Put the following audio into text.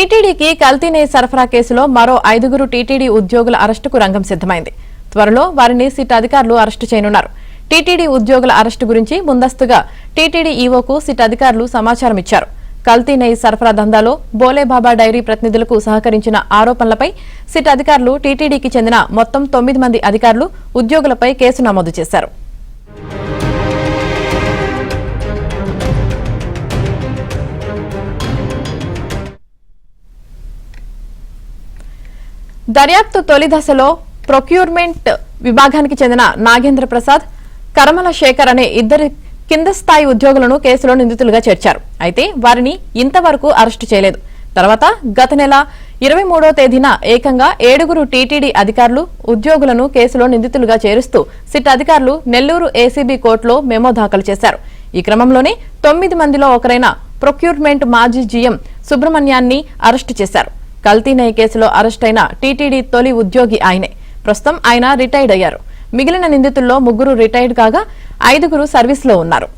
టీటీడీకి కల్తీ నెయ్యి సరఫరా కేసులో మరో 5 టీటీడీ ఉద్యోగుల అరెస్టుకు రంగం సిద్ధమైంది. త్వరలో వారిని సిట్ అధికారులు అరెస్టు చేయనున్నారు. టీటీడీ ఉద్యోగుల అరెస్టు గురించి ముందస్తుగా టీటీడీ ఈవోకు సిట్ అధికారులు సమాచారం ఇచ్చారు. కల్తీ నెయ్యి సరఫరా దందాలో బోలేబాబా డైరీ ప్రతినిధులకు సహకరించిన ఆరోపణలపై సిట్ అధికారులు టీటీడీకి చెందిన మొత్తం 9 మంది అధికారులు, ఉద్యోగులపై కేసు నమోదు చేశారు. దర్యాప్తు తొలి దశలో ప్రొక్యూర్మెంట్ విభాగానికి చెందిన నాగేంద్ర ప్రసాద్, కరమల శేఖర్ అనే 2 కింద స్థాయి ఉద్యోగులను కేసులో నిందితులుగా చేర్చారు. అయితే వారిని ఇంతవరకు అరెస్టు చేయలేదు. తర్వాత గత నెల 23వ తేదీన ఏకంగా 7 టీటీడీ అధికారులు, ఉద్యోగులను కేసులో నిందితులుగా చేరుస్తూ సిట్ అధికారులు నెల్లూరు ఏసీబీ కోర్టులో మెమో దాఖలు చేశారు. ఈ క్రమంలోనే 9 మందిలో ఒకరైన ప్రొక్యూర్మెంట్ మాజీ జీఎం సుబ్రహ్మణ్యాన్ని అరెస్టు చేశారు. కల్తీ నెయ్యి కేసులో అరెస్టైన టీటీడీ తొలి ఉద్యోగి ఆయనే. ప్రస్తుతం ఆయన రిటైర్డ్ అయ్యారు. మిగిలిన నిందితుల్లో 3 రిటైర్డ్ కాగా 5 సర్వీస్లో ఉన్నారు.